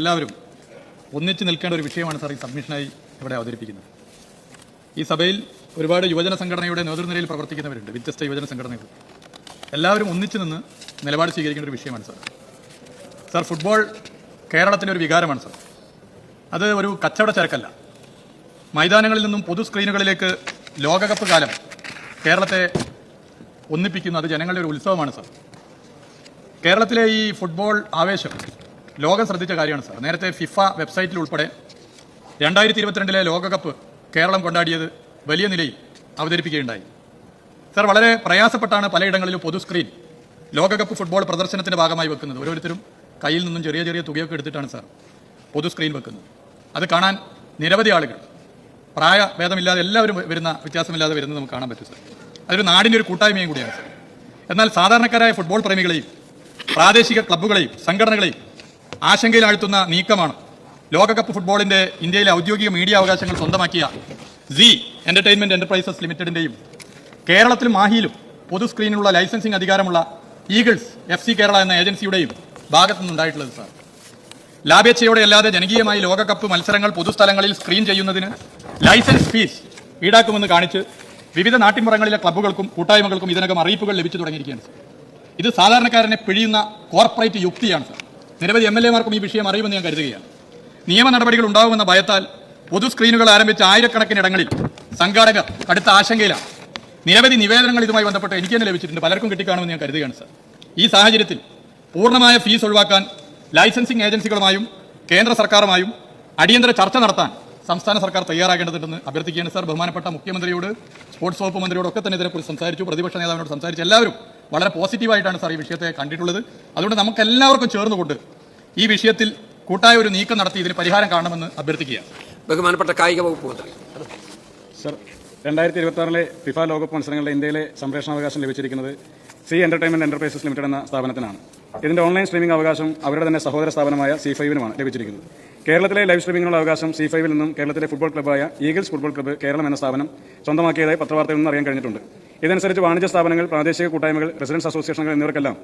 എല്ലാവരും ഒന്നിച്ചു നിൽക്കേണ്ട ഒരു വിഷയമാണ് സാർ ഈ സബ്മിഷനായി ഇവിടെ അവതരിപ്പിക്കുന്നത്. ഈ സഭയിൽ ഒരുപാട് യുവജന സംഘടനയുടെ നേതൃനിരയിൽ പ്രവർത്തിക്കുന്നവരുണ്ട്, വ്യത്യസ്ത യുവജന സംഘടനകൾ. എല്ലാവരും ഒന്നിച്ചു നിന്ന് നിലപാട് സ്വീകരിക്കേണ്ട ഒരു വിഷയമാണ് സാർ. സാർ, ഫുട്ബോൾ കേരളത്തിൻ്റെ ഒരു വികാരമാണ് സാർ. അത് ഒരു കച്ചവട ചരക്കല്ല. മൈതാനങ്ങളിൽ നിന്നും പൊതു സ്ക്രീനുകളിലേക്ക് ലോകകപ്പ് കാലം കേരളത്തെ ഒന്നിപ്പിക്കുന്ന അത് ജനങ്ങളുടെ ഒരു ഉത്സവമാണ് സാർ. കേരളത്തിലെ ഈ ഫുട്ബോൾ ആവേശം ലോകം ശ്രദ്ധിച്ച കാര്യമാണ് സാർ. നേരത്തെ ഫിഫ വെബ്സൈറ്റിൽ ഉൾപ്പെടെ 2022 ലോകകപ്പ് കേരളം കൊണ്ടാടിയത് വലിയ നിലയിൽ അവതരിപ്പിക്കുകയുണ്ടായി. സാർ, വളരെ പ്രയാസപ്പെട്ടാണ് പലയിടങ്ങളിലും പൊതു സ്ക്രീൻ ലോകകപ്പ് ഫുട്ബോൾ പ്രദർശനത്തിന്റെ ഭാഗമായി വെക്കുന്നത്. ഓരോരുത്തരും കയ്യിൽ നിന്നും ചെറിയ ചെറിയ തുകയൊക്കെ എടുത്തിട്ടാണ് സാർ പൊതു സ്ക്രീൻ വെക്കുന്നത്. അത് കാണാൻ നിരവധി ആളുകൾ, പ്രായഭേദമില്ലാതെ എല്ലാവരും വരുന്ന, വ്യത്യാസമില്ലാതെ വരുന്നത് നമുക്ക് കാണാൻ പറ്റും സാർ. അതൊരു നാടിൻ്റെ ഒരു കൂട്ടായ്മയും കൂടിയാണ് സാർ. എന്നാൽ സാധാരണക്കാരായ ഫുട്ബോൾ പ്രേമികളെയും പ്രാദേശിക ക്ലബ്ബുകളെയും സംഘടനകളെയും ആശങ്കയിലാഴ്ത്തുന്ന നീക്കമാണ് ലോകകപ്പ് ഫുട്ബോളിന്റെ ഇന്ത്യയിലെ ഔദ്യോഗിക മീഡിയ അവകാശങ്ങൾ സ്വന്തമാക്കിയ സി എന്റർടൈൻമെന്റ് എന്റർപ്രൈസസ് ലിമിറ്റഡിന്റെയും കേരളത്തിലും മാഹിയിലും പൊതു സ്ക്രീനിനുള്ള ലൈസൻസിംഗ് അധികാരമുള്ള ഈഗിൾസ് FC കേരള എന്ന ഏജൻസിയുടെയും ഭാഗത്തു നിന്നുണ്ടായിട്ടുള്ളത് സാർ. ലാഭേച്ഛയോടെ അല്ലാതെ ജനകീയമായി ലോകകപ്പ് മത്സരങ്ങൾ പൊതുസ്ഥലങ്ങളിൽ സ്ക്രീൻ ചെയ്യുന്നതിന് ലൈസൻസ് ഫീസ് ഈടാക്കുമെന്ന് കാണിച്ച് വിവിധ നാട്ടിൻപുറങ്ങളിലെ ക്ലബ്ബുകൾക്കും കൂട്ടായ്മകൾക്കും ഇതിനകം അറിയിപ്പുകൾ ലഭിച്ചു തുടങ്ങിയിരിക്കുകയാണ് സാർ. ഇത് സാധാരണക്കാരനെ പിഴിയുന്ന കോർപ്പറേറ്റ് യുക്തിയാണ് സാർ. നിരവധി MLA-മാർക്കും ഈ വിഷയം അറിയുമെന്ന് ഞാൻ കരുതുകയാണ്. നിയമ നടപടികൾ ഉണ്ടാകുമെന്ന ഭയത്താൽ പൊതു സ്ക്രീനുകൾ ആരംഭിച്ച ആയിരക്കണക്കിന് ഇടങ്ങളിൽ സംഘാടകർ കടുത്ത ആശങ്കയിലാണ്. നിരവധി നിവേദനങ്ങൾ ഇതുമായി ബന്ധപ്പെട്ട് എനിക്ക് തന്നെ ലഭിച്ചിട്ടുണ്ട്, പലർക്കും കിട്ടിക്കാണുമെന്ന് ഞാൻ കരുതുകയാണ് സാർ. ഈ സാഹചര്യത്തിൽ പൂർണ്ണമായ ഫീസ് ഒഴിവാക്കാൻ ലൈസൻസിംഗ് ഏജൻസികളുമായും കേന്ദ്ര സർക്കാരുമായും അടിയന്തര ചർച്ച നടത്താൻ സംസ്ഥാന സർക്കാർ തയ്യാറാകേണ്ടതുണ്ടെന്ന് അഭ്യർത്ഥിക്കുകയാണ് സാർ. ബഹുമാനപ്പെട്ട മുഖ്യമന്ത്രിയോട്, സ്പോർട്സ് വകുപ്പ് മന്ത്രിയോടൊക്കെ തന്നെ ഇതിനെക്കുറിച്ച് സംസാരിച്ചു, പ്രതിപക്ഷ നേതാവിനോട് സംസാരിച്ചു. എല്ലാവരും വളരെ പോസിറ്റീവായിട്ടാണ് സാർ ഈ വിഷയത്തെ കണ്ടിട്ടുള്ളത്. അതുകൊണ്ട് നമുക്ക് എല്ലാവർക്കും ചേർന്നുകൊണ്ട് ഈ വിഷയത്തിൽ കൂട്ടായ ഒരു നീക്കം നടത്തി ഇതിന് പരിഹാരം കാണണമെന്ന് അഭ്യർത്ഥിക്കുക. ബഹുമാനപ്പെട്ട കായിക വകുപ്പ് മന്ത്രി. സർ, 2026 ഫിഫ ലോകകപ്പ് മത്സരങ്ങളുടെ ഇന്ത്യയിലെ സംപ്രേഷണാവകാശം ലഭിച്ചിരിക്കുന്നത് സി എന്റർടൈൻമെന്റ് എന്റർപ്രൈസസ് ലിമിറ്റഡ് എന്ന സ്ഥാപനത്തിനാണ്. ഇതിന്റെ ഓൺലൈൻ സ്ട്രീമിംഗ് അവകാശം അവരുടെ തന്നെ സഹോദര സ്ഥാപനമായ C5-നുമാണ് ലഭിച്ചിരിക്കുന്നത്. കേരളത്തിലെ ലൈവ് സ്ട്രീമിംഗിനുള്ള അവകാശം C5-ൽ നിന്നും കേരളത്തിലെ ഫുട്ബോൾ ക്ലബ്ബായ ഈഗിൾസ് ഫുട്ബോൾ ക്ലബ്ബ് കേരളം എന്ന സ്ഥാപനം സ്വന്തമാക്കിയതായി പത്രവാർത്തകളിൽ നിന്ന് അറിയാൻ കഴിഞ്ഞിട്ടുണ്ട്. ഇതനുസരിച്ച് വാണിജ്യ സ്ഥാപനങ്ങൾ, പ്രാദേശിക കൂട്ടായ്മകൾ, റെസിഡൻസ് അസോസിയേഷനുകൾ എന്നിവർക്കെല്ലാം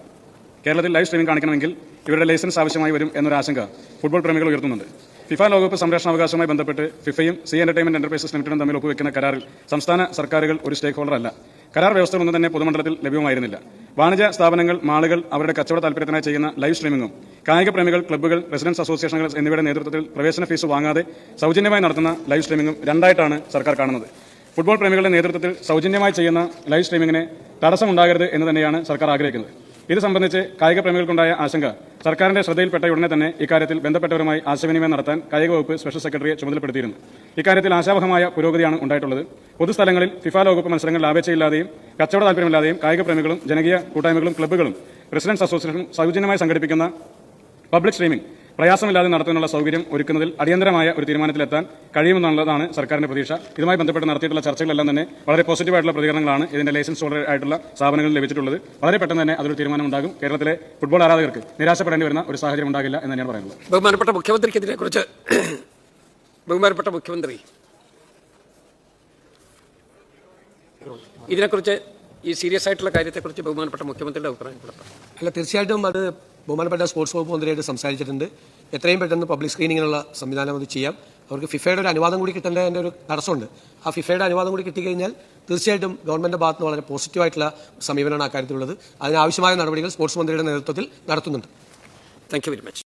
കേരളത്തിൽ ലൈവ് സ്ട്രീമിംഗ് കാണിക്കണമെങ്കിൽ ഇവരുടെ ലൈസൻസ് ആവശ്യമായി വരും എന്നൊരു ആശങ്ക ഫുട്ബോൾ പ്രേമികൾ ഉയർത്തുന്നുണ്ട്. ഫിഫ ലോകകപ്പ് സംരക്ഷണാവകാശവുമായി ബന്ധപ്പെട്ട് ഫിഫയും സി എന്റർടൈൻമെന്റ് എന്റർപ്രൈസസ് ലിമിറ്റഡും തമ്മിൽ ഒപ്പുവെക്കുന്ന കരാറിൽ സംസ്ഥാന സർക്കാരുകൾ ഒരു സ്റ്റേക്ക് ഹോൾഡർ അല്ല. കരാർ വ്യവസ്ഥകളൊന്നും തന്നെ പൊതുമണ്ഡലത്തിൽ ലഭ്യമായിരുന്നില്ല. വാണിജ്യ സ്ഥാപനങ്ങൾ, മാളുകൾ അവരുടെ കച്ചവട താൽപര്യത്തിനായി ചെയ്യുന്ന ലൈവ് സ്ട്രീമിംഗും കായിക പ്രേമികൾ, ക്ലബ്ബുകൾ, റെസിഡൻസ് അസോസിയേഷനുകൾ എന്നിവയുടെ നേതൃത്വത്തിൽ പ്രവേശന ഫീസ് വാങ്ങാതെ സൗജന്യമായി നടത്തുന്ന ലൈവ് സ്ട്രീമിംഗും രണ്ടായിട്ടാണ് സർക്കാർ കാണുന്നത്. ഫുട്ബോൾ പ്രേമികളുടെ നേതൃത്വത്തിൽ സൗജന്യമായി ചെയ്യുന്ന ലൈവ് സ്ട്രീമിംഗിന് തടസ്സമുണ്ടാകരുത് എന്ന് തന്നെയാണ് സർക്കാർ ആഗ്രഹിക്കുന്നത്. ഇത് സംബന്ധിച്ച് കായിക പ്രേമികൾക്കുണ്ടായ ആശങ്ക സർക്കാരിന്റെ ശ്രദ്ധയിൽപ്പെട്ട ഉടനെ തന്നെ ഇക്കാര്യത്തിൽ ബന്ധപ്പെട്ടവരുമായി ആശയവിനിമയം നടത്താൻ കായിക വകുപ്പ് സ്പെഷ്യൽ സെക്രട്ടറിയെ ചുമതലപ്പെടുത്തിയിരുന്നു. ഇക്കാര്യത്തിൽ ആശാവഹമായ പുരോഗതിയാണ് ഉണ്ടായിട്ടുള്ളത്. പൊതുസ്ഥലങ്ങളിൽ ഫിഫ ലോകകപ്പ് മത്സരങ്ങൾ ലാഭേച്ഛയില്ലാതെയും കച്ചവട താൽപര്യമില്ലാതെയും കായിക പ്രേമികളും ജനകീയ കൂട്ടായ്മകളും ക്ലബ്ബുകളും റെസിഡൻസ് അസോസിയേഷനും സൗജന്യമായി സംഘടിപ്പിക്കുന്ന പബ്ലിക് സ്ട്രീമിംഗ് പ്രയാസമില്ലാതെ നടത്തുന്നതിനുള്ള സൗകര്യം ഒരുക്കുന്നതിൽ അടിയന്തരമായ ഒരു തീരുമാനത്തിലെത്താൻ കഴിയുമെന്നുള്ളതാണ് സർക്കാരിന്റെ പ്രതീക്ഷ. ഇതുമായി ബന്ധപ്പെട്ട് നടത്തിയിട്ടുള്ള ചർച്ചകളെല്ലാം തന്നെ വളരെ പോസിറ്റീവായിട്ടുള്ള പ്രതികരണങ്ങളാണ് ഇതിന്റെ ലൈസൻസ് ഹോൾഡർ ആയിട്ടുള്ള സ്ഥാപനങ്ങളിൽ ലഭിച്ചിട്ടുള്ളത്. വളരെ പെട്ടെന്ന് തന്നെ അതൊരു തീരുമാനം ഉണ്ടാകും. കേരളത്തിലെ ഫുട്ബോൾ ആരാധകർക്ക് നിരാശപ്പെടേണ്ടി വരുന്ന ഒരു സാഹചര്യം ഉണ്ടാകില്ല എന്ന് തന്നെയാണ് പറയുന്നത്. ബഹുമാനപ്പെട്ട മുഖ്യമന്ത്രിക്ക് ഇതിനെക്കുറിച്ച് ഇതിനെക്കുറിച്ച് ഈ സീരിയസ് ആയിട്ടുള്ള കാര്യത്തെക്കുറിച്ച് ബഹുമാനപ്പെട്ട മുഖ്യമന്ത്രിയുടെ അഭിപ്രായം കൊടുക്കാം. അല്ല, തീർച്ചയായിട്ടും അത് ബഹുമാനപ്പെട്ട സ്പോർട്സ് വകുപ്പ് മന്ത്രിയായിട്ട് സംസാരിച്ചിട്ടുണ്ട്. എത്രയും പെട്ടെന്ന് പബ്ലിക് സ്ക്രീനിങ്ങിനുള്ള സംവിധാനം അത് ചെയ്യാം. അവർക്ക് ഫിഫയുടെ ഒരു അനുവാദം കൂടി കിട്ടേണ്ടതിൻ്റെ ഒരു തടസ്സമുണ്ട്. ആ ഫിഫയുടെ അനുവാദം കൂടി കിട്ടിക്കഴിഞ്ഞാൽ തീർച്ചയായിട്ടും ഗവൺമെൻറ് ഭാഗത്ത് നിന്ന് വളരെ പോസിറ്റീവായിട്ടുള്ള സമീപനമാണ് അക്കാര്യത്തിലുള്ളത്. അതിനാവശ്യമായ നടപടികൾ സ്പോർട്സ് മന്ത്രിയുടെ നേതൃത്വത്തിൽ നടത്തുന്നുണ്ട്. Thank you very much.